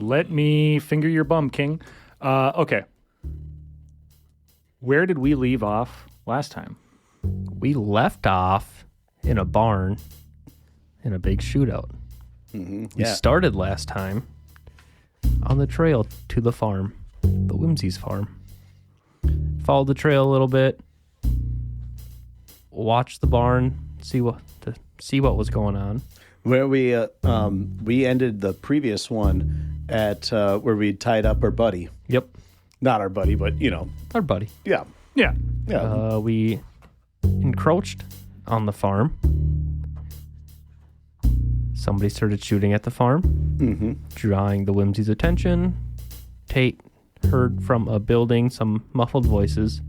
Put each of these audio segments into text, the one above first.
Let me finger your bum, King. Okay. Where did we leave off last time? We left off in a barn in a big shootout. Mm-hmm. We started last time on the trail to the farm, the Whimsy's farm. Followed the trail a little bit, watched the barn, see what was going on. Where we ended the previous one at where we tied up our buddy. Yep. Not our buddy, but, Our buddy. Yeah. Yeah. Yeah. We encroached on the farm. Somebody started shooting at the farm, drawing the Whimsy's attention. Tate heard from a building some muffled voices,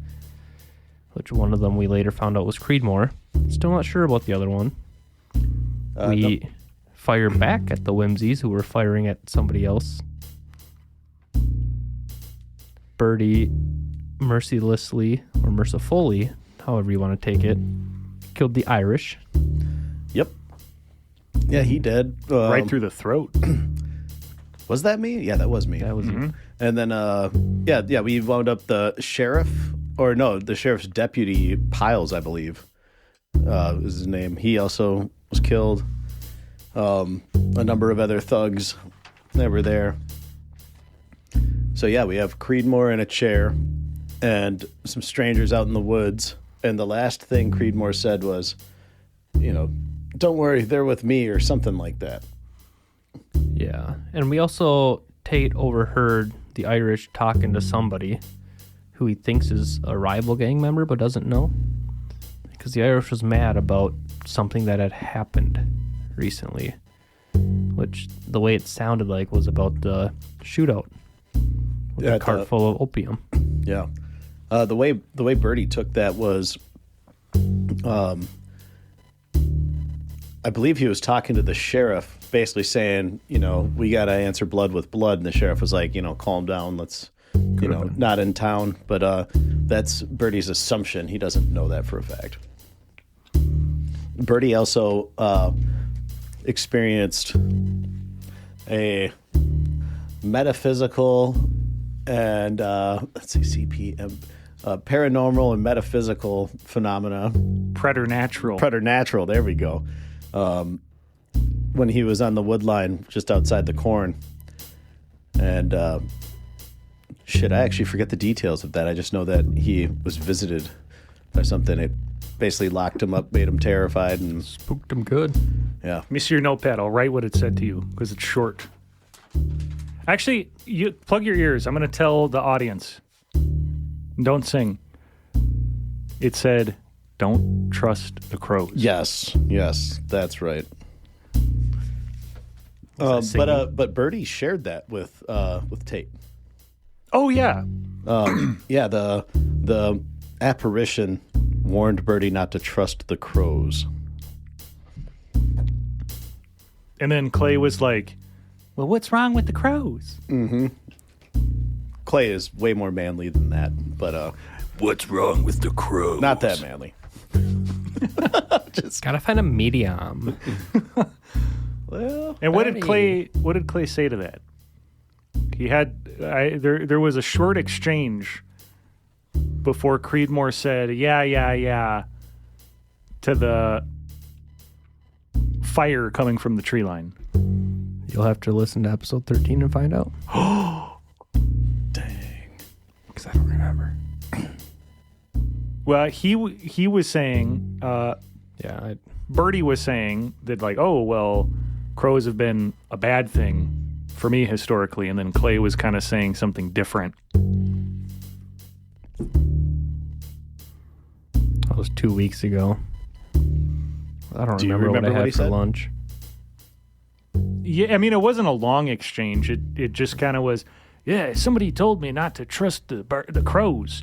which one of them we later found out was Creedmoor. Still not sure about the other one. We fired back at the Whimsies, who were firing at somebody else. Birdie mercilessly, or mercifully, however you want to take it, killed the Irish. Yep. Yeah, he did. Right through the throat. Was that me? Yeah, that was me. That was you. And then, we wound up the sheriff's deputy, Piles, I believe, is his name. He also was killed. A number of other thugs that were there. So, yeah, we have Creedmoor in a chair and some strangers out in the woods. And the last thing Creedmoor said was, don't worry, they're with me, or something like that. Yeah. And we also, Tate overheard the Irish talking to somebody who he thinks is a rival gang member but doesn't know. Because the Irish was mad about something that had happened recently, which the way it sounded like was about the shootout with a cart full of opium. Yeah. The way Birdie took that was, I believe he was talking to the sheriff, basically saying, we got to answer blood with blood. And the sheriff was like, calm down. Let's, not in town. But that's Birdie's assumption. He doesn't know that for a fact. Birdie also experienced a metaphysical and, CPM, paranormal and metaphysical phenomena. Preternatural. There we go. When he was on the wood line just outside the corn. And, I actually forget the details of that. I just know that he was visited by something. It basically locked him up, made him terrified, and Spooked him good. yeah. Let me see your notepad. I'll write what it said to you because it's short. Actually, you plug your ears. I'm going to tell the audience. Don't sing. It said, don't trust the crows. Yes, that's right. But Birdie shared that with Tate. Oh, yeah. The apparition warned Birdie not to trust the crows. And then Clay was like, well, what's wrong with the crows? Mm-hmm. Clay is way more manly than that, but what's wrong with the crows? Not that manly. Just gotta find a medium. Well, and what did Clay say to that? He had there was a short exchange before Creedmoor said, yeah, to the fire coming from the tree line. You'll have to listen to episode 13 and find out. Dang. Because I don't remember. Well, he was saying, Birdie was saying that, like, oh, well, crows have been a bad thing for me historically, and then Clay was kind of saying something different. That was 2 weeks ago. I don't Do you remember what I remember what he had for said? lunch. Yeah, I mean, it wasn't a long exchange. It just kind of was, yeah, somebody told me not to trust the crows.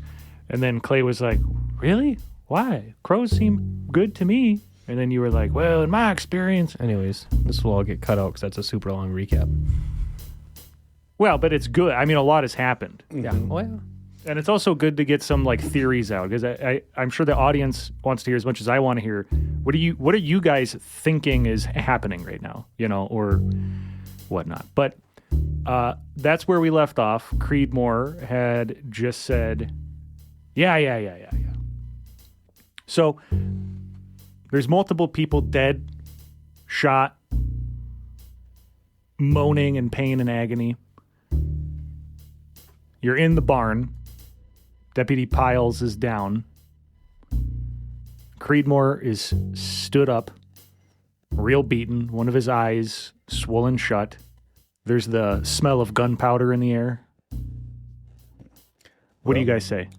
And then Clay was like, really? Why? Crows seem good to me. And then you were like, well, in my experience. Anyways, this will all get cut out because that's a super long recap. Well, but it's good. I mean, a lot has happened. Yeah. Oh, yeah. And it's also good to get some like theories out because I'm sure the audience wants to hear as much as I want to hear. What are you guys thinking is happening right now? Or whatnot. But that's where we left off. Creedmoor had just said, yeah. So there's multiple people dead, shot, moaning in pain and agony. You're in the barn. Deputy Piles is down. Creedmoor is stood up, real beaten, one of his eyes swollen shut. There's the smell of gunpowder in the air. What do you guys say?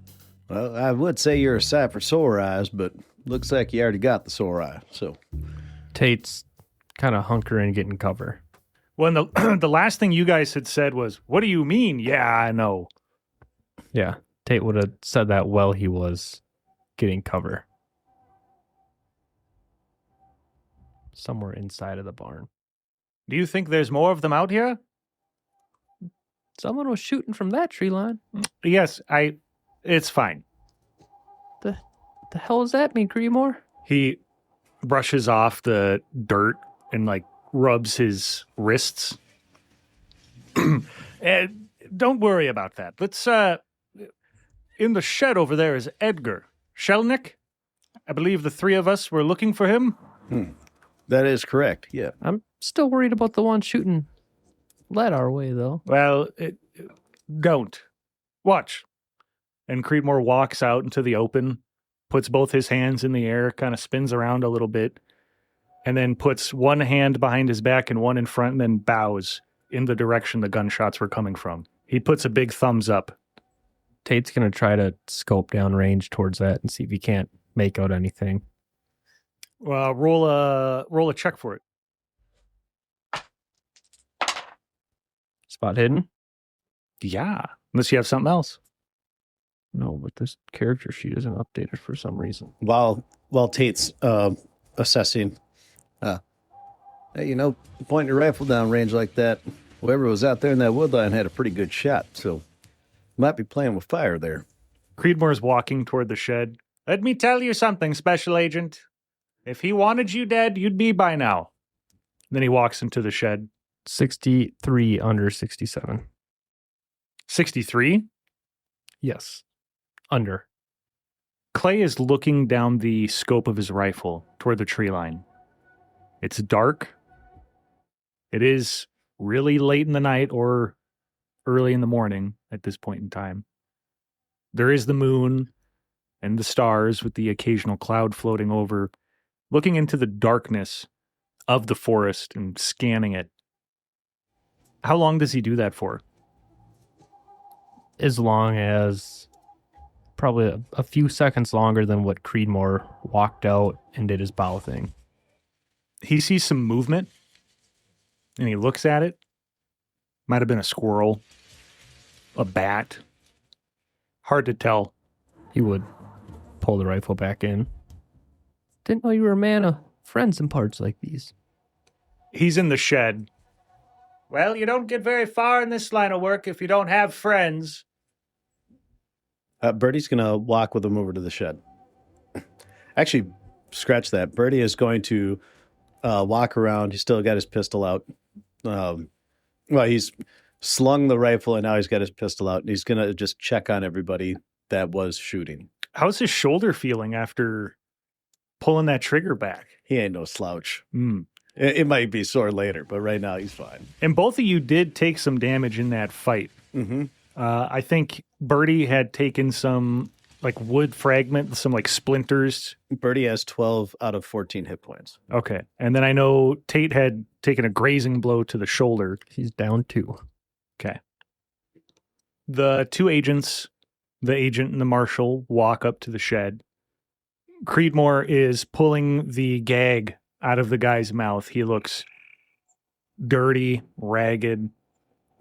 Well, I would say you're a sight for sore eyes, but looks like you already got the sore eye. So Tate's kind of hunkering, getting cover. Well, the last thing you guys had said was, what do you mean? Yeah, I know. Yeah. Tate would have said that while he was getting cover. Somewhere inside of the barn. Do you think there's more of them out here? Someone was shooting from that tree line. Yes, it's fine. The hell does that mean, Creedmoor? He brushes off the dirt and like rubs his wrists. Don't worry about that. Let's in the shed over there is Edgar Shelnick. I believe the three of us were looking for him. that is correct. Yeah. I'm still worried about the one shooting lead our way, though. Well, don't. Watch. And Creedmoor walks out into the open, puts both his hands in the air, kind of spins around a little bit, and then puts one hand behind his back and one in front, and then bows in the direction the gunshots were coming from. He puts a big thumbs up. Tate's going to try to scope down range towards that and see if he can't make out anything. Roll a check for it. Spot hidden? Yeah, unless you have something else. No, but this character sheet isn't updated for some reason. While Tate's assessing, hey, pointing your rifle down range like that, whoever was out there in that woodline had a pretty good shot, so might be playing with fire there. Creedmoor's walking toward the shed. Let me tell you something, Special Agent. If he wanted you dead, you'd be by now. Then he walks into the shed. 63 under 67. 63? Yes. Under. Clay is looking down the scope of his rifle toward the tree line. It's dark. It is really late in the night or early in the morning at this point in time. There is the moon and the stars with the occasional cloud floating over, looking into the darkness of the forest and scanning it. How long does he do that for? As long as probably a few seconds longer than what Creedmoor walked out and did his bow thing. He sees some movement and he looks at it. Might have been a squirrel, a bat. Hard to tell. He would pull the rifle back in. Didn't know you were a man of friends in parts like these. He's in the shed. Well, you don't get very far in this line of work if you don't have friends. Birdie's going to walk with him over to the shed. Actually, scratch that. Birdie is going to walk around. He's still got his pistol out. He's slung the rifle and now he's got his pistol out. And he's going to just check on everybody that was shooting. How's his shoulder feeling after pulling that trigger back? He ain't no slouch. It might be sore later, but right now he's fine. And both of you did take some damage in that fight. Mm-hmm. I think Birdie had taken some like wood fragment, some like splinters. Birdie has 12 out of 14 hit points. Okay. And then I know Tate had taken a grazing blow to the shoulder. He's down 2. Okay. The two agents, the agent and the marshal, walk up to the shed. Creedmoor is pulling the gag out of the guy's mouth. He looks dirty, ragged,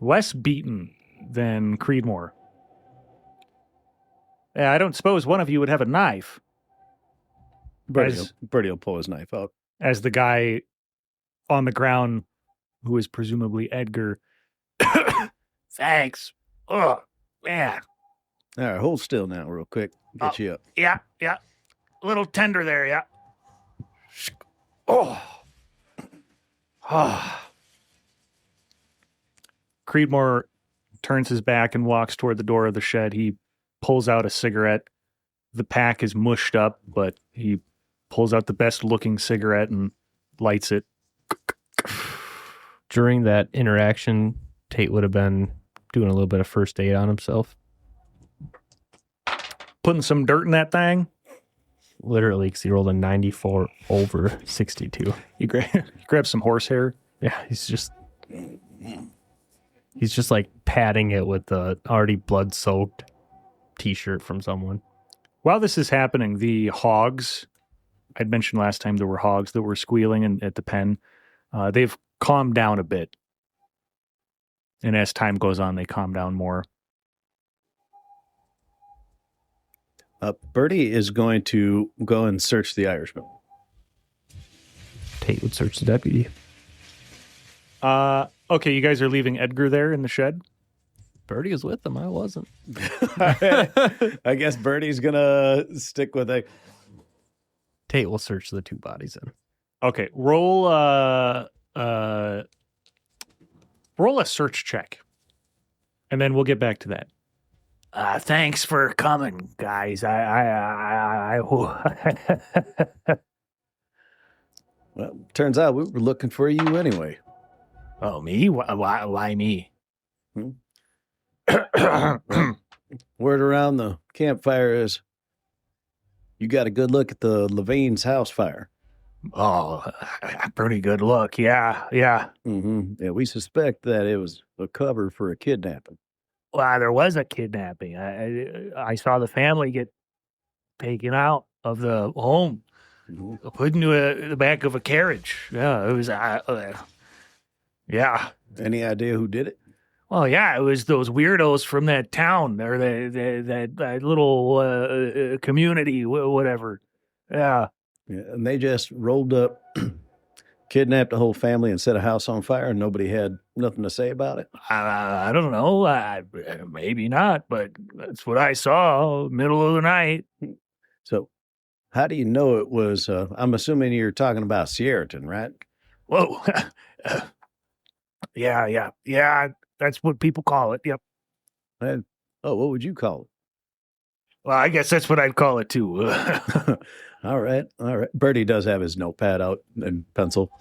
less beaten than Creedmoor. Yeah, I don't suppose one of you would have a knife. Birdie will pull his knife out. As the guy on the ground, who is presumably Edgar, thanks. Oh, man. All right, hold still now real quick. Get you up. Yeah. A little tender there, yeah. Oh. Creedmoor turns his back and walks toward the door of the shed. He pulls out a cigarette. The pack is mushed up, but he pulls out the best looking cigarette and lights it. During that interaction, Tate would have been doing a little bit of first aid on himself. Putting some dirt in that thing. Literally, because he rolled a 94 over 62. You grab some horsehair. Yeah, he's just like patting it with the already blood-soaked T-shirt from someone. While this is happening, the hogs, I'd mentioned last time there were hogs that were squealing at the pen. They've calmed down a bit. And as time goes on, they calm down more. Birdie is going to go and search the Irishman. Tate would search the deputy. Okay, you guys are leaving Edgar there in the shed? Birdie was with him. I wasn't. I guess Birdie's going to stick with it. Tate will search the 2 bodies in. Okay, roll a search check. And then we'll get back to that. Thanks for coming, guys. Well, turns out we were looking for you anyway. Oh, me? Why me? Word around the campfire is you got a good look at the Levain's house fire. Oh, pretty good look. Yeah. Mm-hmm. Yeah, we suspect that it was a cover for a kidnapping. Well, there was a kidnapping. I saw the family get taken out of the home, put into the back of a carriage. Yeah, it was. Yeah. Any idea who did it? Well, yeah, it was those weirdos from that town or that little community, whatever. Yeah. Yeah, and they just rolled up, kidnapped the whole family and set a house on fire, and nobody had nothing to say about it. I don't know. Maybe not, but that's what I saw middle of the night. So how do you know it was, I'm assuming you're talking about Sierraton, right? Whoa. Yeah. That's what people call it. Yep. What would you call it? Well, I guess that's what I'd call it too. All right. Birdie does have his notepad out and pencil.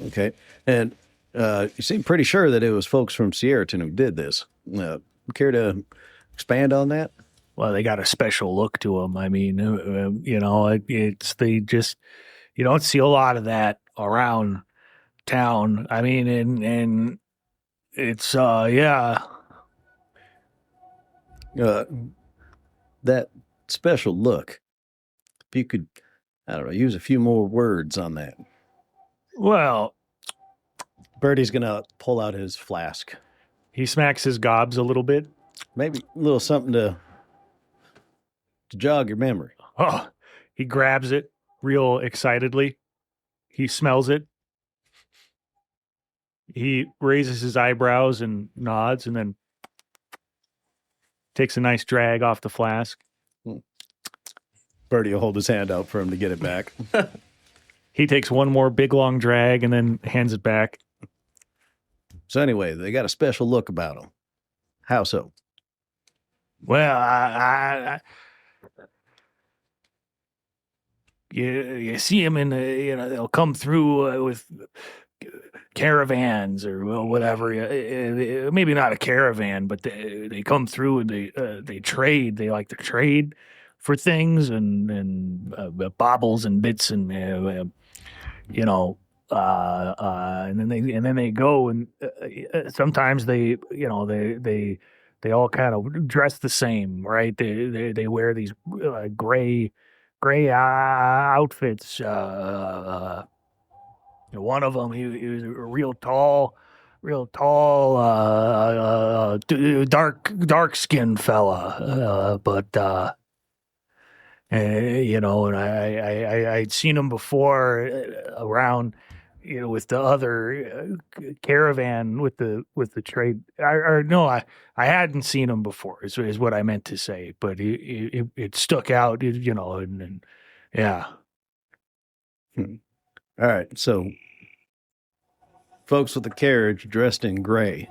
Okay. And you seem pretty sure that it was folks from Sierraton who did this. Care to expand on that? Well, they got a special look to them. I mean, you don't see a lot of that around town. I mean, and it's, yeah. That special look, if you could, I don't know, use a few more words on that. Well, Birdie's going to pull out his flask. He smacks his gobs a little bit. Maybe a little something to jog your memory. Oh, he grabs it real excitedly. He smells it. He raises his eyebrows and nods and then takes a nice drag off the flask. Birdie will hold his hand out for him to get it back. He takes one more big long drag and then hands it back. So anyway, they got a special look about them. How so? Well, you see them in the, they'll come through with caravans or whatever. Maybe not a caravan, but they come through and they trade. They like to trade for things and baubles and bits and and then they go and sometimes they all kind of dress the same, right? They wear these gray outfits. One of them, he was a real tall, dark skinned fella, and I'd seen him before around, with the other caravan with the trade. I hadn't seen him before. Is what I meant to say, but it stuck out, and yeah. All right, so folks with the carriage dressed in gray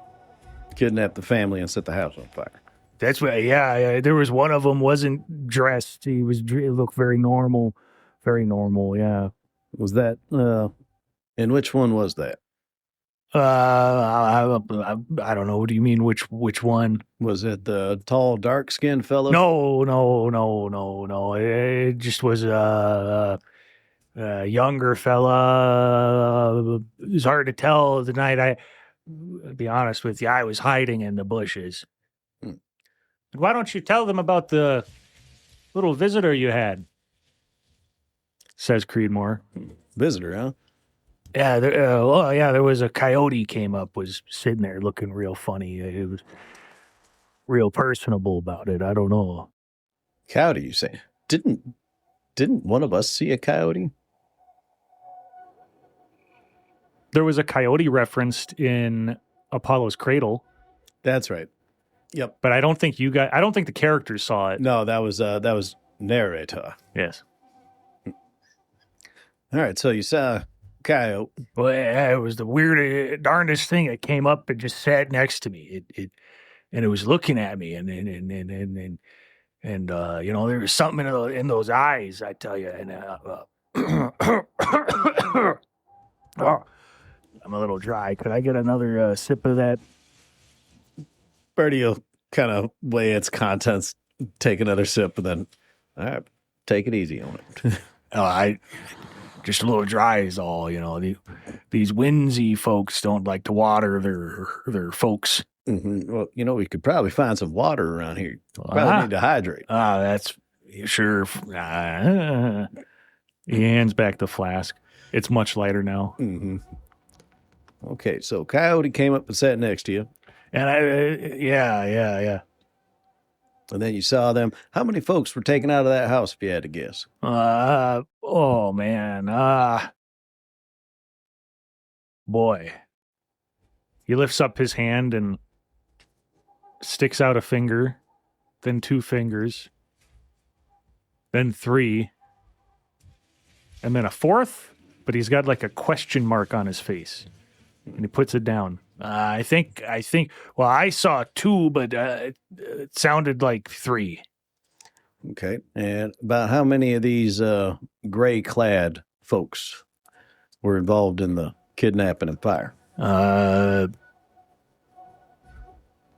kidnapped the family and set the house on fire. That's what. Yeah. There was one of them wasn't dressed. He looked very normal. Yeah. Was that? And which one was that? I don't know. What do you mean? Which one? Was it the tall, dark-skinned fellow? No. It just was a younger fella. It was hard to tell the night. I'll be honest with you, I was hiding in the bushes. Why don't you tell them about the little visitor you had? Says Creedmoor. Visitor, huh? Yeah, there was a coyote came up, was sitting there looking real funny. It was real personable about it. I don't know. Coyote, you say? Didn't one of us see a coyote? There was a coyote referenced in Apollo's Cradle. That's right. Yep. But I don't think the characters saw it. No, that was narrator. Yes. All right, so you saw a coyote. Well, yeah, it was the weirdest, darndest thing. It came up and just sat next to me. It was looking at me, and there was something in those eyes, I tell you. And I'm a little dry. Could I get another sip of that? Birdie will kind of weigh its contents, take another sip, and then, all right, take it easy on it. I just a little dry is all. These Windsy folks don't like to water their folks. Mm-hmm. Well, we could probably find some water around here. Probably need to hydrate. That's sure. He hands back the flask. It's much lighter now. Mm-hmm. Okay, so Coyote came up and sat next to you. And yeah. And then you saw them. How many folks were taken out of that house, if you had to guess? Oh, man. Boy. He lifts up his hand and sticks out a finger, then 2 fingers, then 3, and then a 4th, but he's got like a question mark on his face, and he puts it down. I think, well, I saw 2, but it sounded like 3. Okay. And about how many of these gray-clad folks were involved in the kidnapping and fire?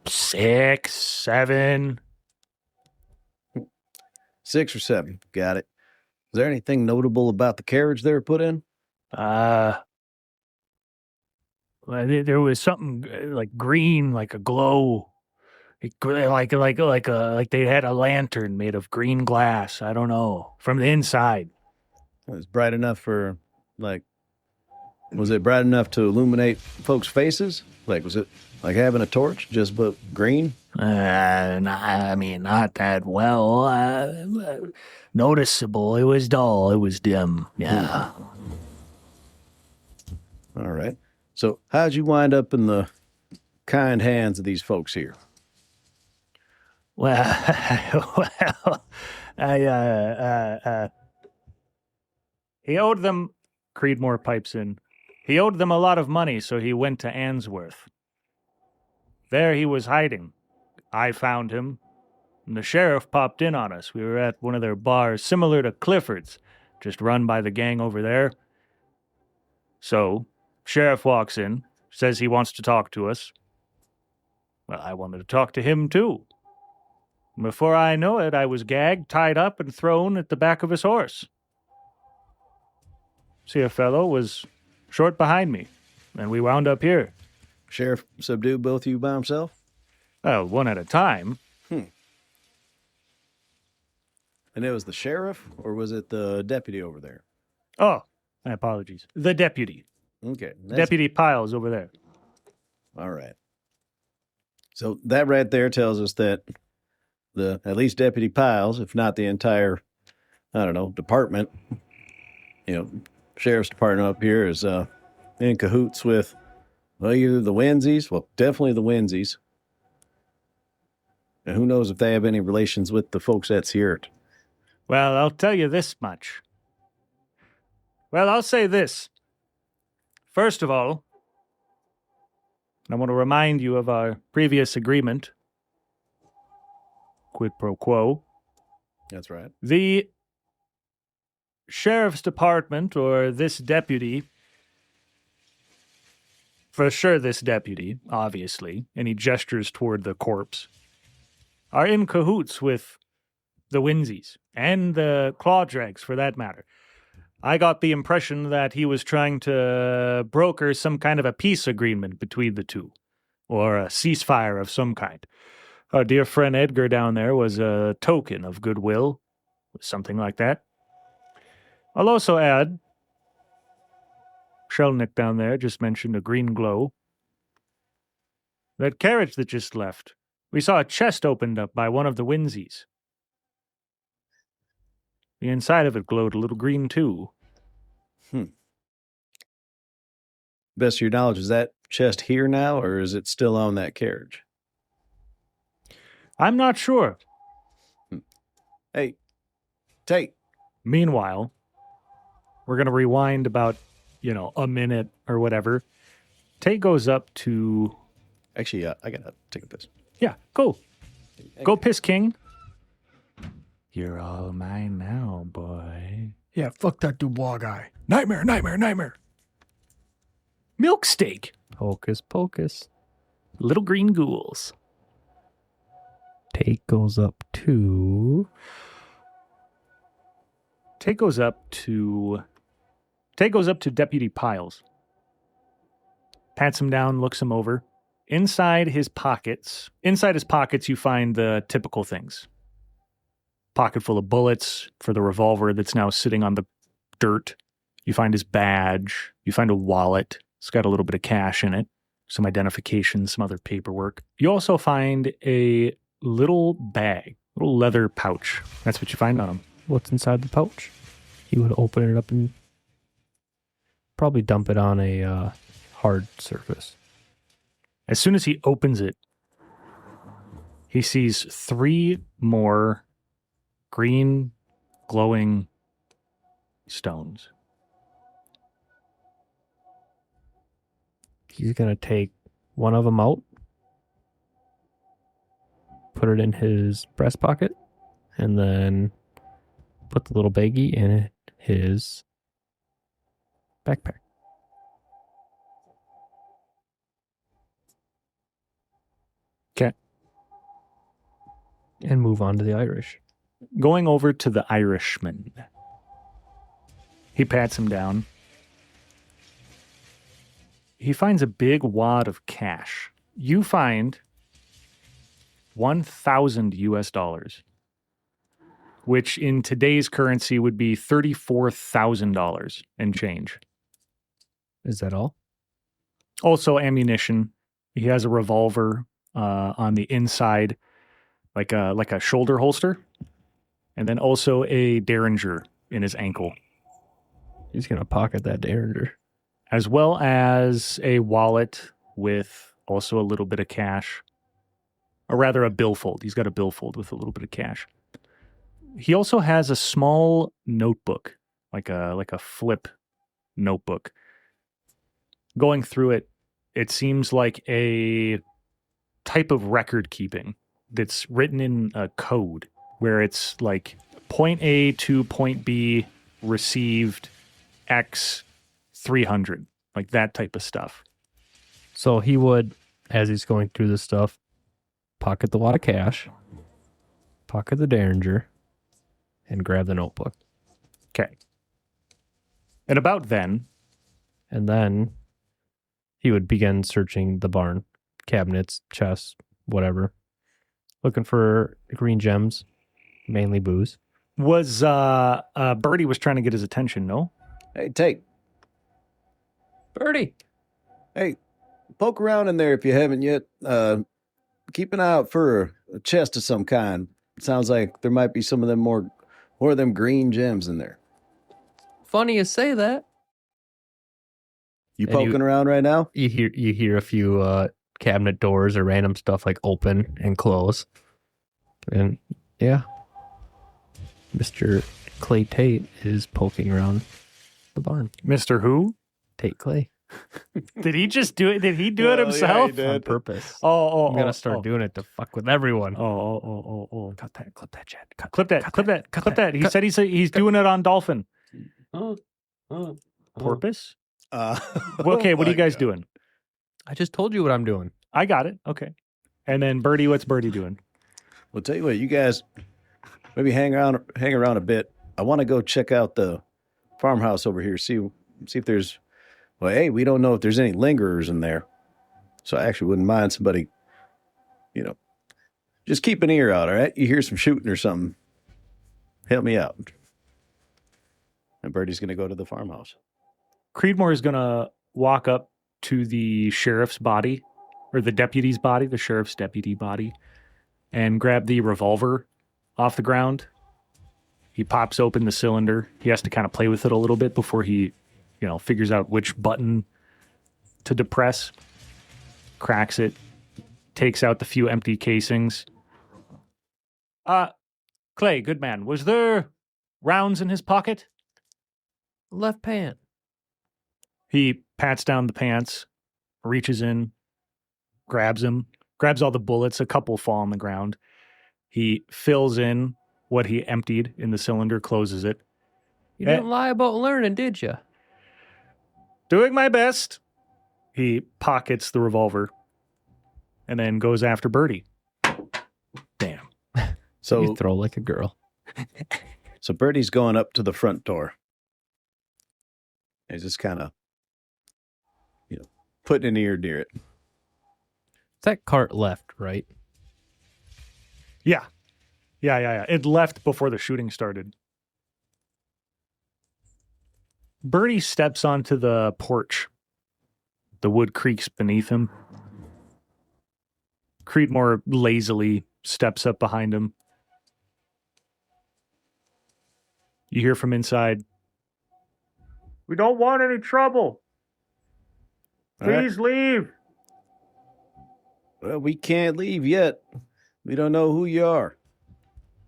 6, 7. 6 or 7. Got it. Is there anything notable about the carriage they were put in? Well, there was something like green, like a glow, like they had a lantern made of green glass. I don't know, from the inside. It was bright enough for, was it bright enough to illuminate folks' faces? Was it like having a torch, just but green? I mean, not that well. Noticeable. It was dull. It was dim. Yeah. All right. So how'd you wind up in the kind hands of these folks here? Well, he owed them, Creedmoor pipes in, he owed them a lot of money, so he went to Answorth. There he was hiding. I found him, and the sheriff popped in on us. We were at one of their bars, similar to Clifford's, just run by the gang over there. So Sheriff walks in, says he wants to talk to us. Well, I wanted to talk to him, too. Before I know it, I was gagged, tied up, and thrown at the back of his horse. See, a fellow was short behind me, and we wound up here. Sheriff subdued both of you by himself? Well, one at a time. And it was the sheriff, or was it the deputy over there? Oh, my apologies. The deputy. Okay. Deputy Piles over there. All right. So that right there tells us that at least Deputy Piles, if not the entire, department, sheriff's department up here is in cahoots with, either the Wensies, definitely the Wensies. And who knows if they have any relations with the folks at Sierra. Well, I'll tell you this much. Well, I'll say this. First of all, I want to remind you of our previous agreement. Quid pro quo. That's right. The sheriff's department, or this deputy, for sure this deputy, obviously, and he gestures toward the corpse, are in cahoots with the Winsies, and the Claw Dregs, for that matter. I got the impression that he was trying to broker some kind of a peace agreement between the two, or a ceasefire of some kind. Our dear friend Edgar down there was a token of goodwill, something like that. I'll also add, Shelnick down there just mentioned a green glow. That carriage that just left, we saw a chest opened up by one of the Winsies. The inside of it glowed a little green, too. Best of your knowledge, is that chest here now, or is it still on that carriage? I'm not sure. Hey, Tate. Meanwhile, we're going to rewind about, a minute or whatever. Tate goes up to... Actually, I got to take a piss. Yeah, go. Go piss, King. You're all mine now, boy. Yeah, fuck that Dubois guy. Nightmare, nightmare, nightmare. Milk steak. Hocus pocus. Little green ghouls. Tate goes up to Deputy Piles. Pats him down, looks him over. Inside his pockets, you find the typical things. Pocket full of bullets for the revolver that's now sitting on the dirt. You find his badge. You find a wallet. It's got a little bit of cash in it. Some identification, some other paperwork. You also find a little bag, little leather pouch. That's what you find on him. what's inside the pouch. He would open it up and probably dump it on a hard surface. As soon as he opens it, he sees 3 more green, glowing stones. He's going to take one of them out, put it in his breast pocket, and then put the little baggie in his backpack. Okay. And move on to the Irish. Going over to the Irishman. He pats him down. He finds a big wad of cash. You find 1,000 US dollars, which in today's currency would be $34,000 and change. Is that all? Also ammunition. He has a revolver on the inside, like a shoulder holster, and then also a derringer in his ankle, He's going to pocket that Derringer. as well as a wallet with also a little bit of cash, or rather a billfold. He's got a billfold with a little bit of cash. He also has a small notebook, like a flip notebook. Going through it, it seems like a type of record keeping that's written in a code where it's like point A to point B received X 300. like that type of stuff. So he would, as he's going through this stuff, pocket the wad of cash, pocket the Derringer, and grab the notebook. Okay. And about then, And then he would begin searching the barn, cabinets, chests, whatever, looking for green gems, mainly booze. was Birdie was trying to get his attention, no? Hey, Tate. Birdie! Hey, poke around in there if you haven't yet. Keep an eye out for a chest of some kind. It sounds like there might be some of them more of them green gems in there. Funny you say that. You And poking around right now? You hear a few cabinet doors or random stuff like open and close. And yeah, Mr. Clay Tate is poking around the barn. Mr. Who? Tate Clay. Did he just do it? Did he do it Oh, yeah, himself? he did. On purpose. Oh, I'm gonna start doing it to fuck with everyone. Oh. Cut that, Chad. Clip that. He said he's doing it on Dolphin. Porpoise? Okay, what are you guys doing? I just told you what I'm doing. I got it. Okay. And then Birdie, what's Birdie doing? Well, tell you what, you guys maybe hang around a bit. I want to go check out the farmhouse over here. See if there's. Well, hey, we don't know if there's any lingerers in there, so I actually wouldn't mind somebody. Just keep an ear out. All right, you hear some shooting or something, help me out. And Birdie's gonna go to the farmhouse. Creedmoor is going to walk up to the sheriff's body, or the deputy's body, the sheriff's deputy body, and grab the revolver off the ground. He pops open the cylinder. He has to kind of play with it a little bit before he, figures out which button to depress. Cracks it, takes out the few empty casings. Clay, good man, was there rounds in his pocket? Left pant. He pats down the pants, reaches in, grabs all the bullets. A couple fall on the ground. He fills in what he emptied in the cylinder, closes it. You didn't lie about learning, did you? Doing my best. He pockets the revolver and then goes after Birdie. Damn. So You throw like a girl. So Birdie's going up to the front door. He's just kind of, putting an ear near it. That cart left, right? Yeah. It left before the shooting started. Birdie steps onto the porch. The wood creaks beneath him. Creedmoor lazily steps up behind him. You hear from inside, "We don't want any trouble. Please leave." Well, we can't leave yet. We don't know who you are.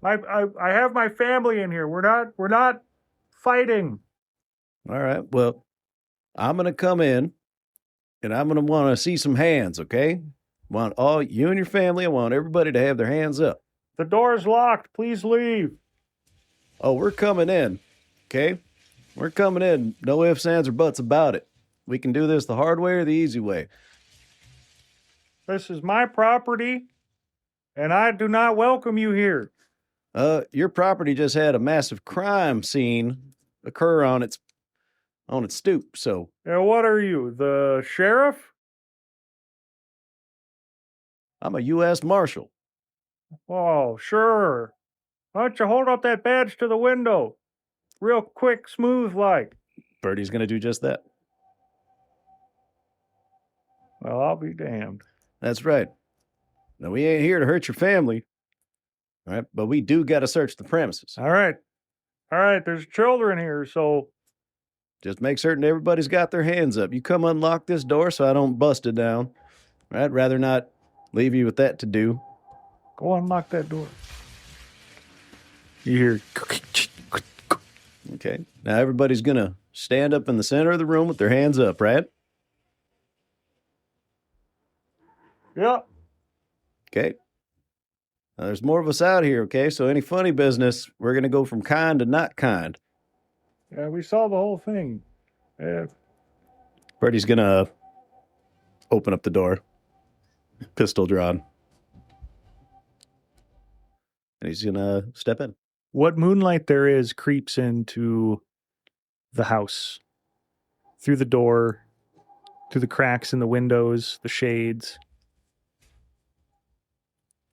I have my family in here. We're not fighting. All right. Well, I'm going to come in and I'm going to want to see some hands, okay? Want all you and your family, I want everybody to have their hands up. The door's locked. Please leave. Oh, we're coming in, okay? We're coming in. No ifs, ands, or buts about it. We can do this the hard way or the easy way. This is my property, and I do not welcome you here. Your property just had a massive crime scene occur on its stoop, so And what are you, the sheriff? I'm a U.S. Marshal. Oh, sure. Why don't you hold up that badge to the window? Real quick, smooth like. Birdie's going to do just that. Well, I'll be damned. That's right. Now, we ain't here to hurt your family, all right? But we do got to search the premises. All right, there's children here, so Just make certain everybody's got their hands up. You come unlock this door so I don't bust it down. All right? Rather not leave you with that to do. go unlock that door. You hear, Okay. Now, everybody's going to stand up in the center of the room with their hands up, right? yeah, Okay. Now, there's more of us out here, okay? So any funny business, we're going to go from kind to not kind. we saw the whole thing. Yeah. Birdie's gonna open up the door, pistol drawn, and he's gonna step in. What moonlight there is creeps into the house through the door, through the cracks in the windows, the shades.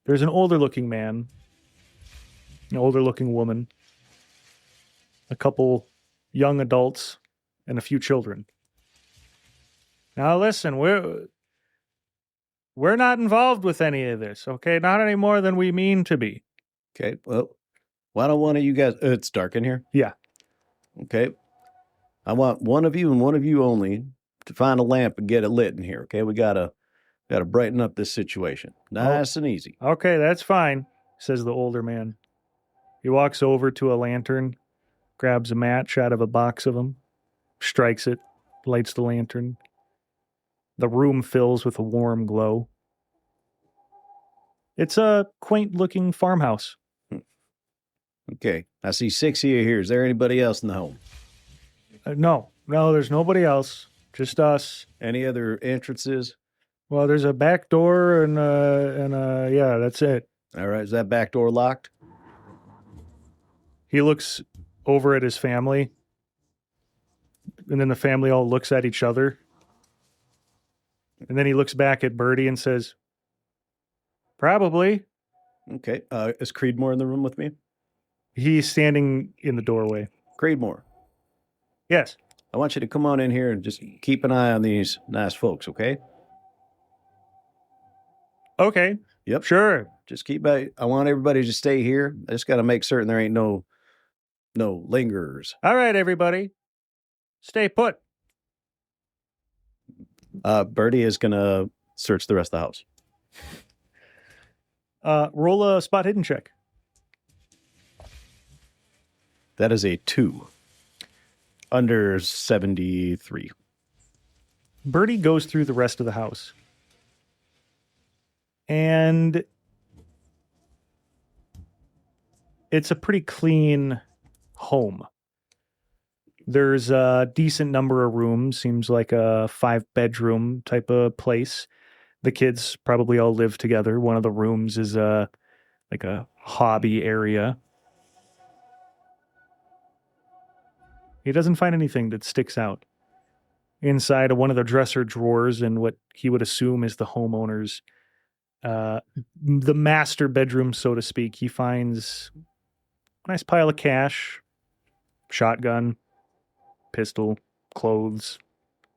There's an older looking man, an older looking woman, a couple young adults, and a few children. Now listen, we're not involved with any of this, okay? Not any more than we mean to be. Okay, well, why don't one of you guys... it's dark in here? Yeah. Okay. I want one of you and one of you only to find a lamp and get it lit in here, okay? We gotta brighten up this situation. Nice and easy. Okay, that's fine, says the older man. He walks over to a lantern, grabs a match out of a box of them, strikes it, lights the lantern. The room fills with a warm glow. It's a quaint-looking farmhouse. Okay, I see 6 of you here. Is there anybody else in the home? No, there's nobody else. Just us. Any other entrances? Well, there's a back door and yeah, that's it. All right, is that back door locked? He looks over at his family, and then the family all looks at each other. And then he looks back at Birdie and says, probably. Okay, is Creedmoor in the room with me? He's standing in the doorway. Creedmoor, Yes. I want you to come on in here and just keep an eye on these nice folks, okay? Okay. Yep. Sure. Just keep I want everybody to stay here. I just got to make certain there ain't no lingerers. All right, everybody. Stay put. Birdie is gonna search the rest of the house. Roll a spot hidden check. That is a 2. Under 73. Birdie goes through the rest of the house. And it's a pretty clean home. There's a decent number of rooms, seems like a 5-bedroom type of place. The kids probably all live together. One of the rooms is like a hobby area. He doesn't find anything that sticks out. Inside of one of the dresser drawers in what he would assume is the homeowner's, the master bedroom, so to speak, he finds a nice pile of cash, shotgun, pistol, clothes,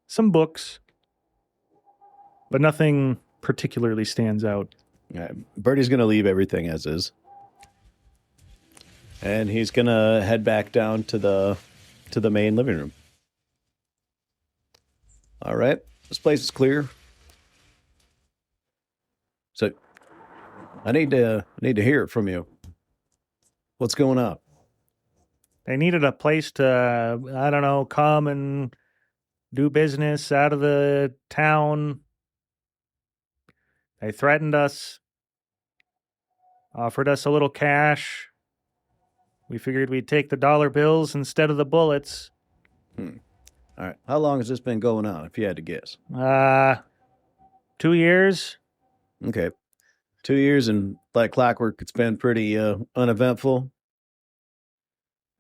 some books, but nothing particularly stands out. Yeah, Birdie's going to leave everything as is. And he's going to head back down to the main living room. All right. This place is clear. So I need to hear it from you. What's going on? They needed a place to, I don't know, come and do business out of the town. They threatened us, offered us a little cash. We figured we'd take the dollar bills instead of the bullets. All right. How long has this been going on, if you had to guess? 2 years. Okay. 2 years, and like clockwork, it's been pretty uneventful.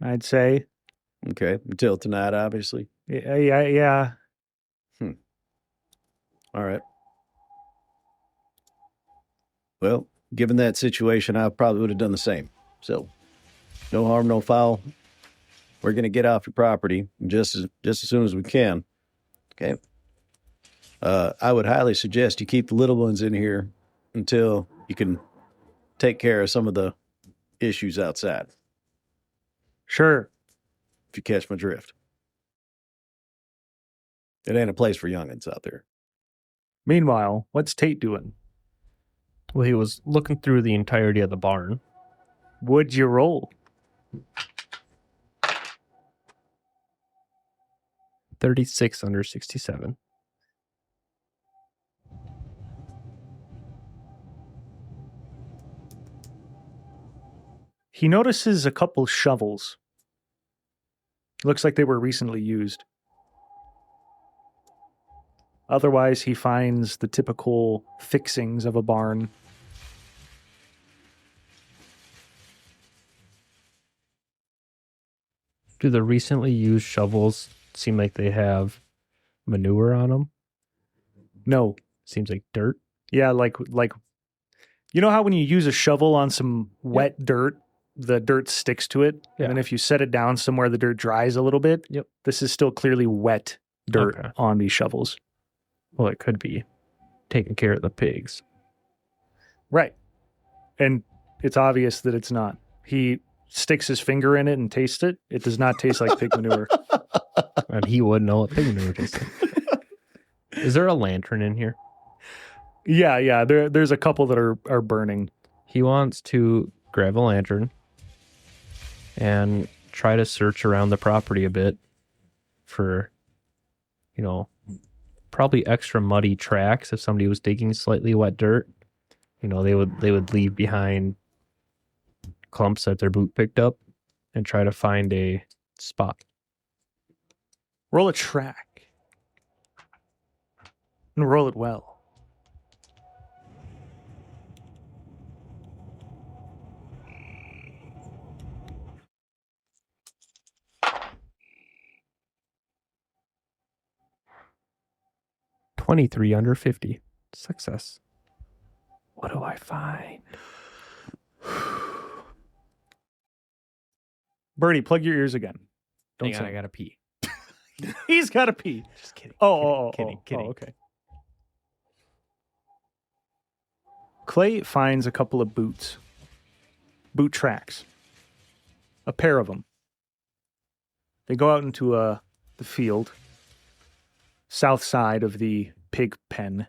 I'd say. Okay. Until tonight, obviously. Yeah. All right. Well, given that situation, I probably would have done the same. So, no harm, no foul. We're going to get off your property just as soon as we can. Okay. I would highly suggest you keep the little ones in here until you can take care of some of the issues outside. Sure. If you catch my drift. It ain't a place for youngins out there. Meanwhile, what's Tate doing? Well, he was looking through the entirety of the barn. Would you roll? 36 under 67. He notices a couple shovels. Looks like they were recently used. Otherwise, he finds the typical fixings of a barn. Do the recently used shovels seem like they have manure on them? No. Seems like dirt. Yeah, like you know how when you use a shovel on some wet dirt, the dirt sticks to it? Yeah. And then if you set it down somewhere, the dirt dries a little bit? Yep. This is still clearly wet dirt Okay. on these shovels. Well, it could be taking care of the pigs. Right. And it's obvious that it's not. He sticks his finger in it and tastes it. It does not taste like pig manure. And he would know what pig manure tastes like. Is there a lantern in here? Yeah. There's a couple that are burning. He wants to grab a lantern and try to search around the property a bit for, probably extra muddy tracks. If somebody was digging slightly wet dirt, they would leave behind clumps that their boot picked up and try to find a spot. Roll a track. And roll it well. $23 under 50. Success. What do I find? Birdie, plug your ears again. Don't Hang on, say I gotta pee. He's got to pee. Just kidding. Kidding. Okay. Clay finds a couple of boot tracks, a pair of them. They go out into the field, south side of the pig pen.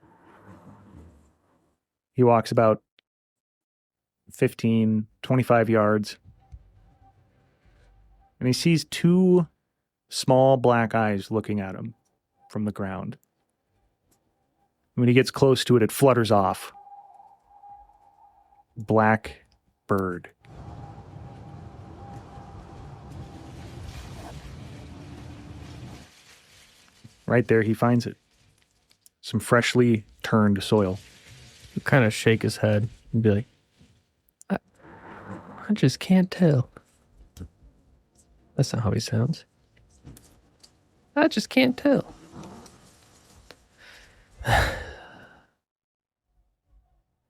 He walks about 15, 25 yards, and he sees two small black eyes looking at him from the ground. When he gets close to it, it flutters off. Black bird. Right there, he finds it. Some freshly turned soil. He'll kind of shake his head and be like, I just can't tell. That's not how he sounds. I just can't tell.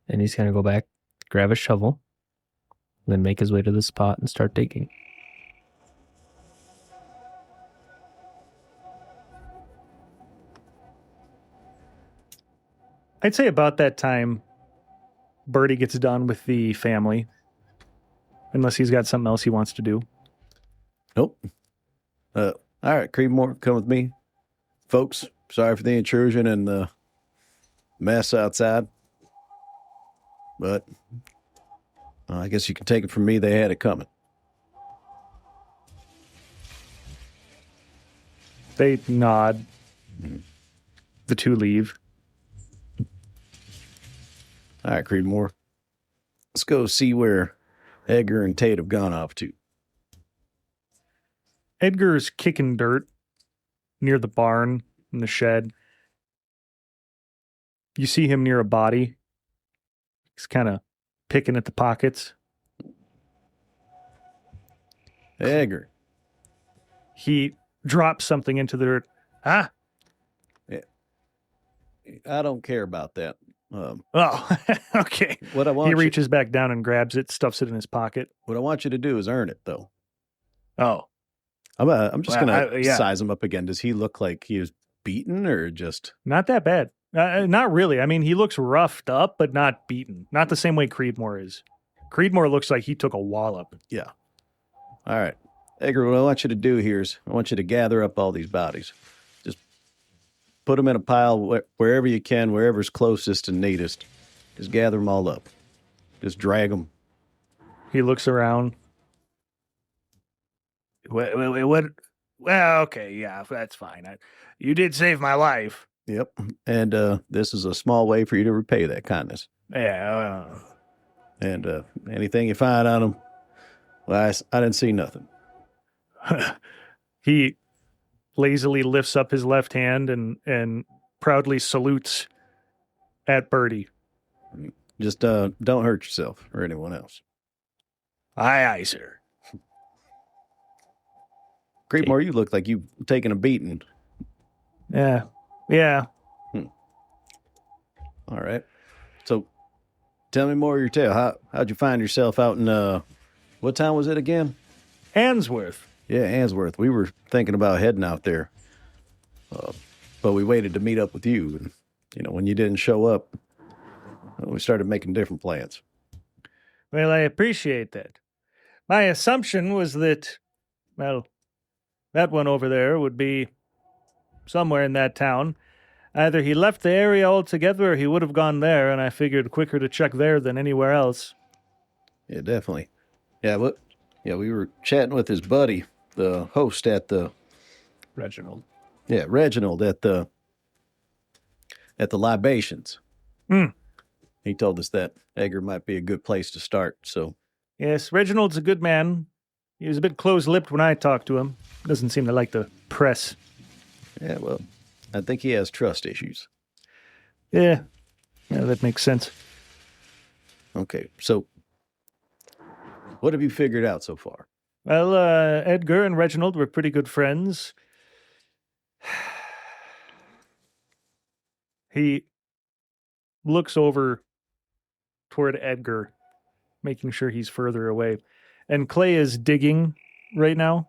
And he's going to go back, grab a shovel, then make his way to the spot and start digging. I'd say about that time, Birdie gets done with the family. Unless he's got something else he wants to do. Nope. All right, Creedmoor, come with me. Folks, sorry for the intrusion and the mess outside. But I guess you can take it from me, they had it coming. They nod. The two leave. All right, Creedmoor. Let's go see where Edgar and Tate have gone off to. Edgar's kicking dirt near the barn in the shed. You see him near a body. He's kind of picking at the pockets. Edgar. He drops something into the dirt. Ah! I don't care about that. Oh, okay. What I want He you- reaches back down and grabs it, stuffs it in his pocket. What I want you to do is earn it, though. Oh. I'm just Well, going to yeah. size him up again. Does he look like he was beaten or just... Not that bad. Not really. I mean, he looks roughed up, but not beaten. Not the same way Creedmoor is. Creedmoor looks like he took a wallop. Yeah. All right. Edgar, what I want you to do here is I want you to gather up all these bodies. Just put them in a pile wherever you can, wherever's closest and neatest. Just gather them all up. Just drag them. He looks around. What? Well, okay, yeah, that's fine. You did save my life. Yep. And this is a small way for you to repay that kindness. Yeah. And anything you find on them, well, I didn't see nothing. He lazily lifts up his left hand and proudly salutes at Birdie. Just don't hurt yourself or anyone else. Aye, aye, sir. Creedmoor, you look like you've taken a beating. Yeah. All right. So, tell me more of your tale. How'd you find yourself out in, what town was it again? Answorth. Yeah, Answorth. We were thinking about heading out there. But we waited to meet up with you. And, when you didn't show up, we started making different plans. Well, I appreciate that. My assumption was that, well, that one over there would be somewhere in that town. Either he left the area altogether or he would have gone there, and I figured quicker to check there than anywhere else. Yeah, definitely. Yeah, we were chatting with his buddy, the host at the... Reginald. Yeah, Reginald at the libations. He told us that Edgar might be a good place to start, so... Yes, Reginald's a good man. He was a bit close-lipped when I talked to him. Doesn't seem to like the press. Yeah, well, I think he has trust issues. Yeah, that makes sense. Okay, so what have you figured out so far? Well, Edgar and Reginald were pretty good friends. He looks over toward Edgar, making sure he's further away. And Clay is digging right now.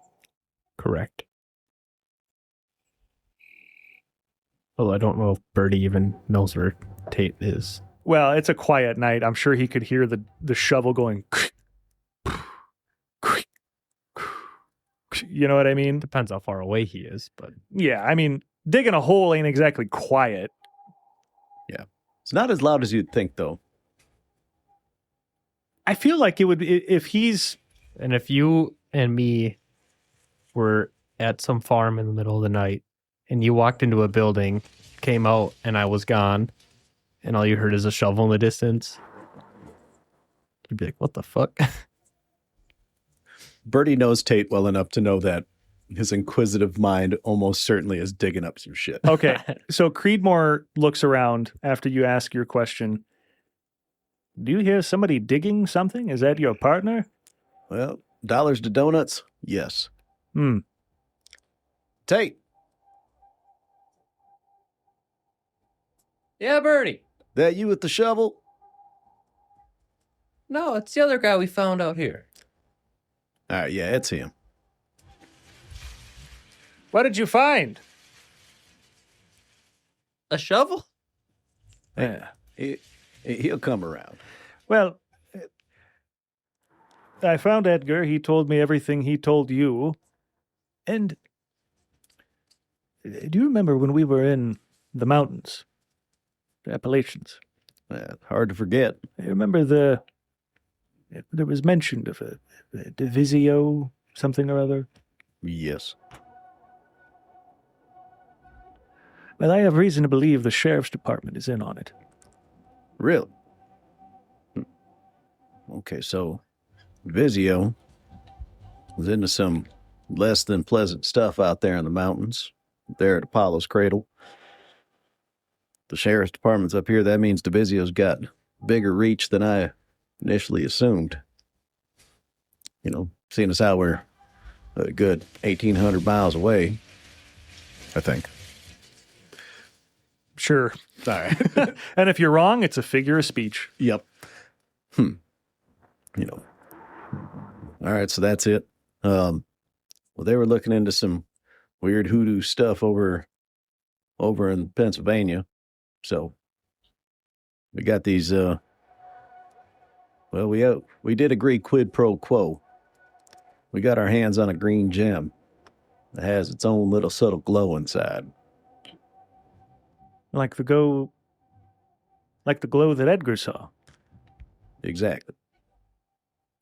Correct. Well, I don't know if Birdie even knows where Tate is. Well, it's a quiet night. I'm sure he could hear the shovel going. You know what I mean? Depends how far away he is, but... Yeah, I mean, digging a hole ain't exactly quiet. Yeah. It's not as loud as you'd think, though. I feel like it would, if he's... And if you and me were at some farm in the middle of the night, and you walked into a building, came out, and I was gone, and all you heard is a shovel in the distance, you'd be like, what the fuck? Birdie knows Tate well enough to know that his inquisitive mind almost certainly is digging up some shit. Okay, so Creedmoor looks around after you ask your question. Do you hear somebody digging something? Is that your partner? Well, dollars to donuts? Yes. Tate, Yeah, Birdie. that you with the shovel? No, it's the other guy we found out here. All right, yeah, it's him. What did you find? A shovel? Yeah. He'll come around. Well, I found Edgar. He told me everything he told you. And do you remember when we were in the mountains, the Appalachians? Hard to forget. I remember there was mention of a Divisio something or other. Yes. Well, I have reason to believe the sheriff's department is in on it. Really? Okay, so Vizio was into some less than pleasant stuff out there in the mountains, there at Apollo's Cradle. The sheriff's department's up here. That means Divizio's got bigger reach than I initially assumed. Seeing as how we're a good 1,800 miles away, I think. Sure. All right. And if you're wrong, it's a figure of speech. Yep. All right, so that's it. Well, they were looking into some weird hoodoo stuff over in Pennsylvania. So we got these we did agree quid pro quo. We got our hands on a green gem that has its own little subtle glow inside. Like the glow that Edgar saw. Exactly.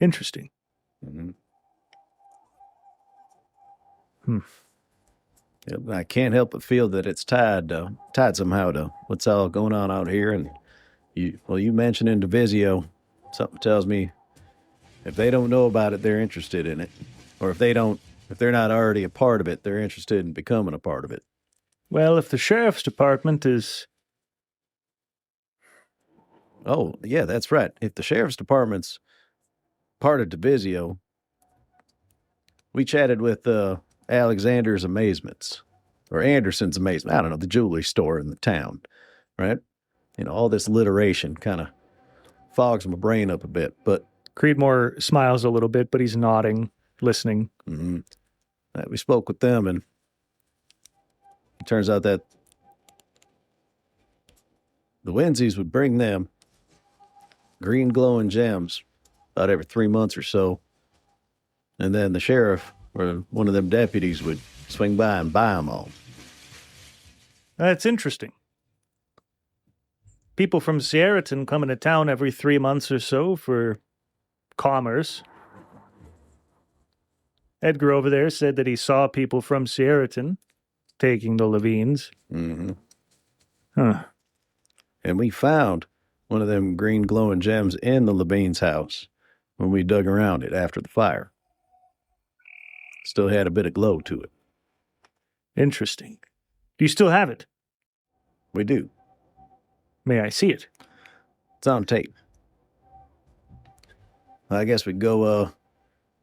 Interesting. Mm-hmm. Yep, I can't help but feel that it's tied somehow to what's all going on out here. And you mentioned in Divizio, something tells me if they don't know about it, they're interested in it. Or if they're not already a part of it, they're interested in becoming a part of it. Well, if the sheriff's department is... Oh, yeah, that's right. If the sheriff's department's part of Divisio, we chatted with Alexander's Amazements, or Anderson's Amazement. I don't know, the jewelry store in the town, right? You know, all this alliteration kind of fogs my brain up a bit, but... Creedmoor smiles a little bit, but he's nodding, listening. Mm-hmm. We spoke with them, and it turns out that the Winsies would bring them green glowing gems about every 3 months or so, and then the sheriff or one of them deputies would swing by and buy them all. That's interesting. People from Sierraton come into town every 3 months or so for commerce. Edgar over there said that he saw people from Sierraton taking the Levines. Mm-hmm. Huh. And we found one of them green glowing gems in the Levine's house when we dug around it after the fire. Still had a bit of glow to it. Interesting. Do you still have it? We do. May I see it? It's on tape. I guess we go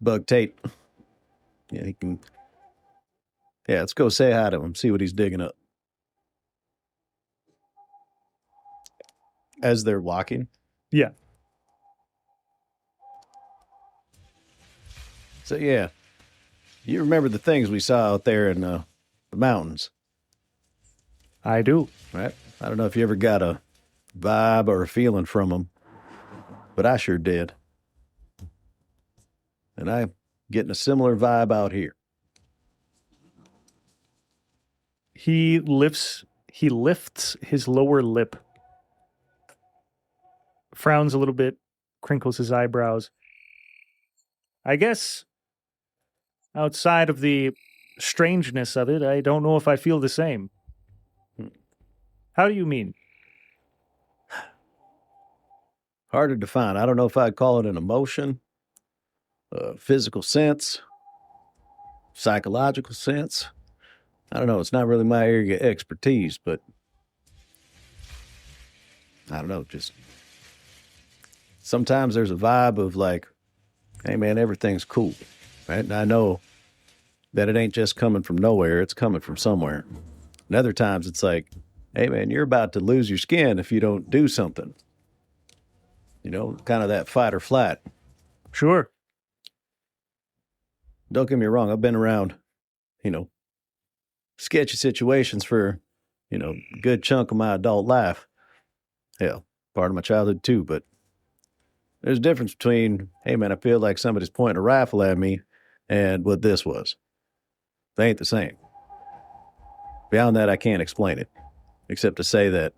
bug Tate. Yeah, he can... Yeah, let's go say hi to him, see what he's digging up. As they're walking? Yeah. So, yeah. You remember the things we saw out there in the mountains, I do. right? I don't know if you ever got a vibe or a feeling from them, but I sure did. And I'm getting a similar vibe out here. He lifts his lower lip, frowns a little bit, crinkles his eyebrows. I guess outside of the strangeness of it, I don't know if I feel the same. How do you mean? Hard to define. I don't know if I'd call it an emotion, a physical sense, psychological sense. I don't know. It's not really my area of expertise, but I don't know. Just sometimes there's a vibe of like, hey, man, everything's cool, right? And I know that it ain't just coming from nowhere. It's coming from somewhere. And other times it's like, hey, man, you're about to lose your skin if you don't do something. You know, kind of that fight or flight. Sure. Don't get me wrong. I've been around, you know, sketchy situations for, you know, a good chunk of my adult life. Hell, part of my childhood too. But there's a difference between, hey, man, I feel like somebody's pointing a rifle at me and what this was. They ain't the same. Beyond that, I can't explain it, except to say that,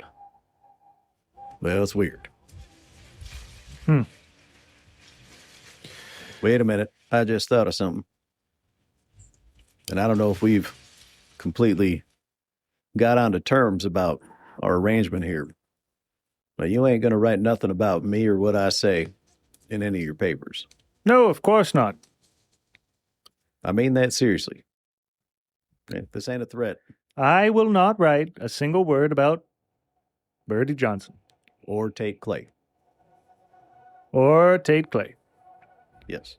well, it's weird. Wait a minute. I just thought of something. And I don't know if we've completely got onto terms about our arrangement here. But you ain't going to write nothing about me or what I say in any of your papers. No, of course not. I mean that seriously. If this ain't a threat. I will not write a single word about Birdie Johnson Or Tate Clay. or Tate Clay. Yes.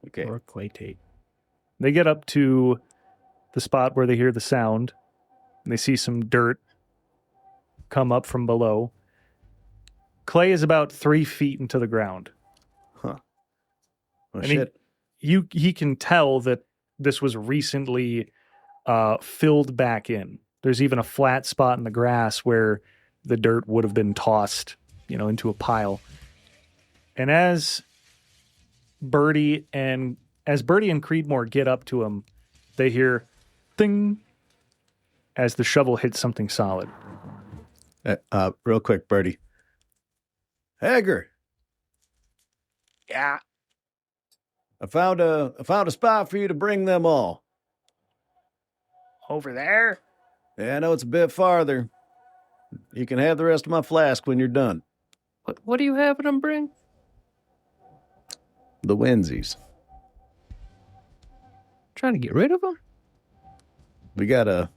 Okay. Or Clay Tate. They get up to the spot where they hear the sound, and they see some dirt come up from below. Clay is about 3 feet into the ground. Huh. Well, And shit. He can tell that this was recently filled back in. There's even a flat spot in the grass where the dirt would have been tossed, you know, into a pile. And as Birdie and Creedmoor get up to him, they hear ding as the shovel hits something solid. Real quick, Birdie. Edgar. Yeah. I found a spot for you to bring them all. Over there? Yeah, I know it's a bit farther. You can have the rest of my flask when you're done. What do you having them bring? The Winsies. Trying to get rid of them? We got a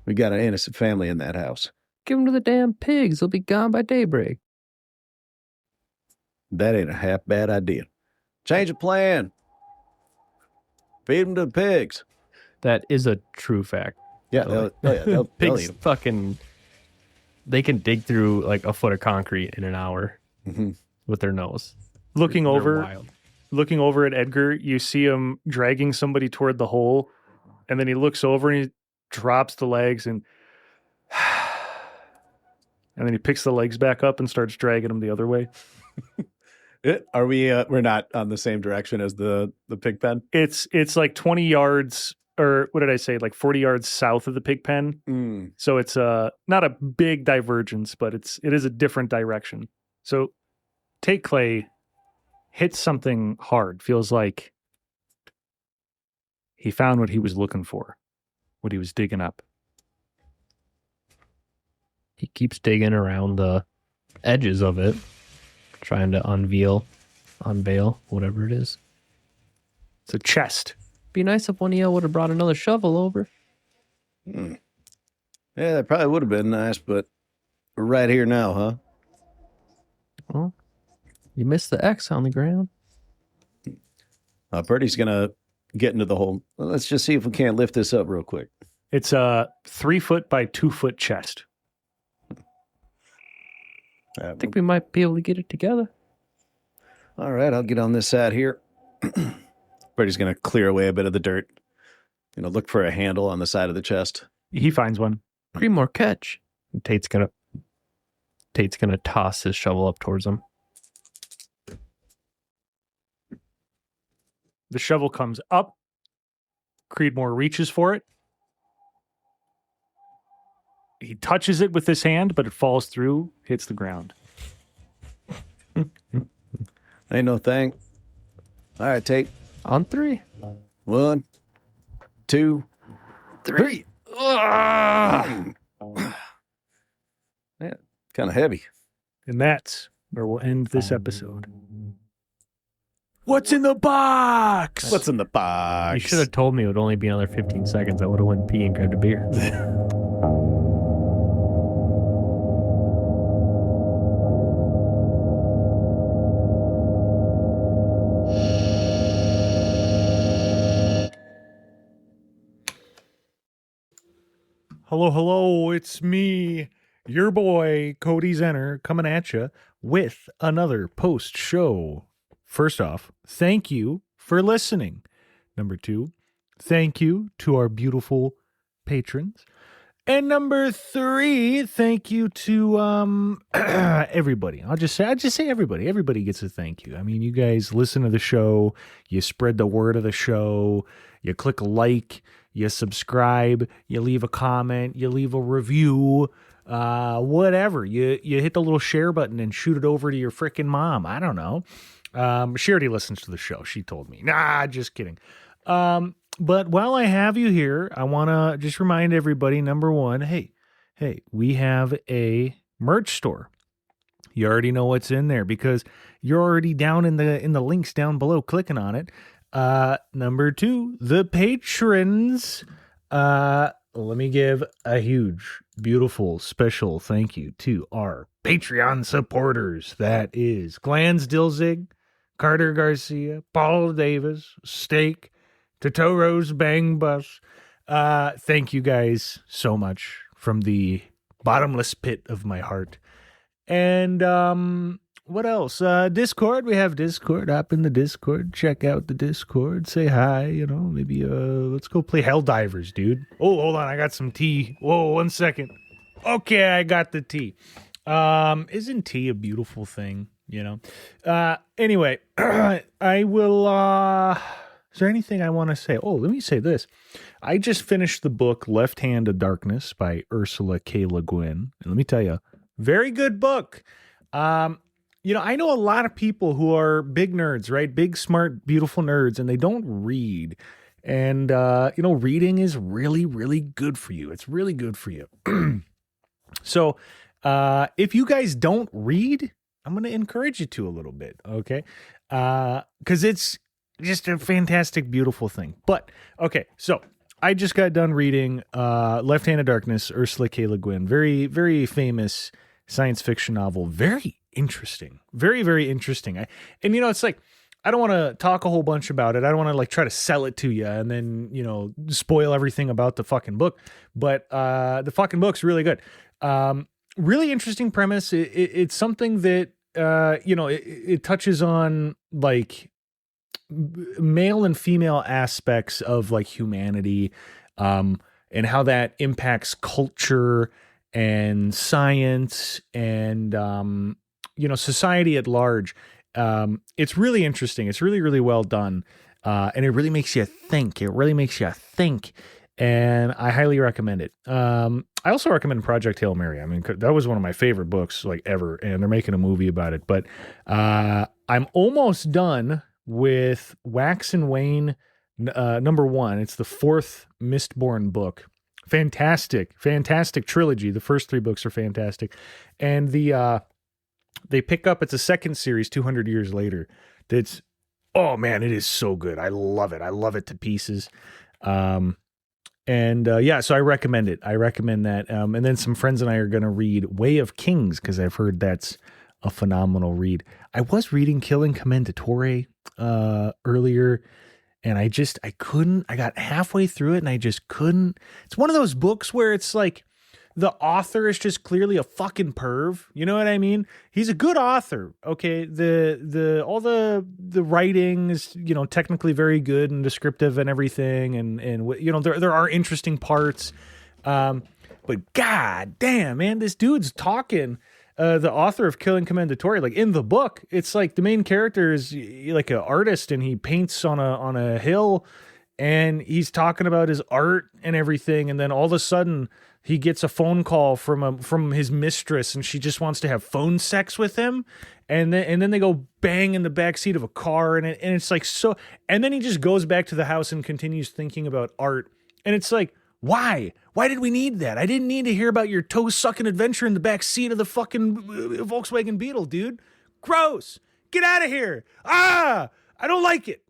We got an innocent family in that house. Give them to the damn pigs. They'll be gone by daybreak. That ain't a half bad idea. Change of plan. Feed them to the pigs. That is a true fact. Yeah, they'll eat Pigs 'em. fucking... They can dig through like a foot of concrete in an hour with their nose. Looking They're over, wild. looking over at Edgar, you see him dragging somebody toward the hole, and then he looks over and he drops the legs and then he picks the legs back up and starts dragging them the other way. Are we? We're not on the same direction as the pig pen. It's like 20 yards, or what did I say? Like 40 yards south of the pig pen. So it's not a big divergence, but it is a different direction. So Tate Clay hits something hard. Feels like he found what he was looking for, what he was digging up. He keeps digging around the edges of it, trying to unveil, whatever it is. It's a chest. Be nice if one of y'all would have brought another shovel over. Yeah, that probably would have been nice, but we're right here now, huh? Well, you missed the X on the ground. Birdie's gonna get into the hole. Well, let's just see if we can't lift this up real quick. It's a 3 foot by 2 foot chest. I think we might be able to get it together. All right, I'll get on this side here. Birdie's gonna clear away a bit of the dirt. Look for a handle on the side of the chest. He finds one. 3 more catch. And Tate's gonna toss his shovel up towards him. The shovel comes up. Creedmoor reaches for it. He touches it with his hand, but it falls through, hits the ground. Ain't no thing. All right, Tate. On 3. 1, 2, 3. Yeah, kind of heavy. And that's where we'll end this episode. What's in the box? What's in the box? You should have told me it would only be another 15 seconds. I would have went pee and grabbed a beer. Hello, it's me, your boy, Cody Zenner, coming at you with another post-show. First off, thank you for listening. Number 2, thank you to our beautiful patrons. And number 3, thank you to everybody. I'll just say everybody. Everybody gets a thank you. I mean, you guys listen to the show, you spread the word of the show, you click like, you subscribe, you leave a comment, you leave a review, whatever. You hit the little share button and shoot it over to your freaking mom. I don't know. She already listens to the show. She told me. Nah, just kidding. But while I have you here, I want to just remind everybody, number 1, hey, we have a merch store. You already know what's in there because you're already down in the links down below clicking on it. Number 2, the patrons. Let me give a huge, beautiful, special thank you to our Patreon supporters. That is Glans Dilzig, Carter Garcia, Paul Davis, Steak, Totoro's Bang Bus. Thank you guys so much from the bottomless pit of my heart. And what else? Discord. We have Discord. Hop in the Discord. Check out the Discord. Say hi. Maybe let's go play Helldivers, dude. Oh, hold on. I got some tea. Whoa, 1 second. Okay, I got the tea. Isn't tea a beautiful thing? Anyway, I will. Is there anything I want to say? Oh, let me say this. I just finished the book Left Hand of Darkness by Ursula K. Le Guin. And let me tell you, very good book. I know a lot of people who are big nerds, right? Big, smart, beautiful nerds, and they don't read. And, reading is really, really good for you. It's really good for you. So, if you guys don't read, I'm going to encourage you to a little bit, okay? Because it's just a fantastic, beautiful thing. But, okay, so I just got done reading Left Hand of Darkness, Ursula K. Le Guin. Very, very famous science fiction novel. Very interesting. Very, very interesting. And it's like, I don't want to talk a whole bunch about it. I don't want to like try to sell it to you and then, spoil everything about the fucking book. But the fucking book's really good. Really interesting premise. It's something that, it touches on like male and female aspects of like humanity, and how that impacts culture and science and, society at large. It's really interesting. It's really, really well done. And it really makes you think. And I highly recommend it. I also recommend Project Hail Mary. I mean, that was one of my favorite books like ever, and they're making a movie about it. But I'm almost done with Wax and Wayne #1. It's the 4th Mistborn book. Fantastic trilogy. The first 3 books are fantastic. And they pick up, it's a second series 200 years later. That's, oh man, it is so good. I love it. I love it to pieces. So I recommend it. I recommend that. And then some friends and I are going to read Way of Kings, because I've heard that's a phenomenal read. I was reading Killing Commendatore earlier, and I got halfway through it and I just couldn't. It's one of those books where it's like, the author is just clearly a fucking perv. You know what I mean? He's a good author. Okay. All the writing is, technically very good and descriptive and everything. And there are interesting parts. But god damn, man, this dude's talking, the author of Killing Commendatore, like in the book, it's like the main character is like an artist and he paints on a hill and he's talking about his art and everything. And then all of a sudden, he gets a phone call from his mistress, and she just wants to have phone sex with him. And then they go bang in the backseat of a car, and it's like so. And then he just goes back to the house and continues thinking about art. And it's like, why? Why did we need that? I didn't need to hear about your toe-sucking adventure in the backseat of the fucking Volkswagen Beetle, dude. Gross. Get out of here. I don't like it.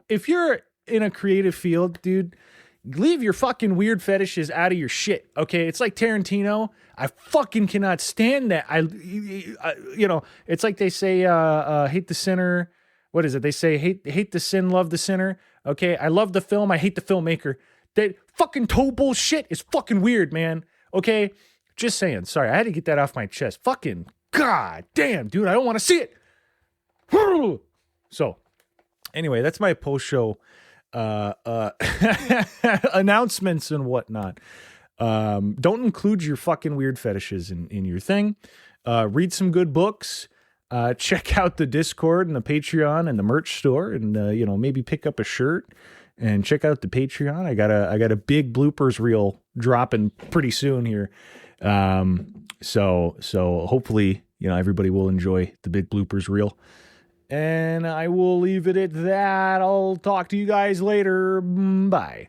If you're in a creative field, dude, leave your fucking weird fetishes out of your shit, okay? It's like Tarantino. I fucking cannot stand that. It's like they say, hate the sinner. What is it? They say, hate the sin, love the sinner. Okay, I love the film. I hate the filmmaker. That fucking toe bullshit is fucking weird, man. Okay? Just saying. Sorry, I had to get that off my chest. Fucking god damn, dude. I don't want to see it. So, anyway, that's my post-show announcements and whatnot. Don't include your fucking weird fetishes in your thing. Read some good books. Check out the Discord and the Patreon and the merch store, and maybe pick up a shirt and check out the Patreon. I got a big bloopers reel dropping pretty soon here. So hopefully everybody will enjoy the big bloopers reel. And I will leave it at that. I'll talk to you guys later. Bye.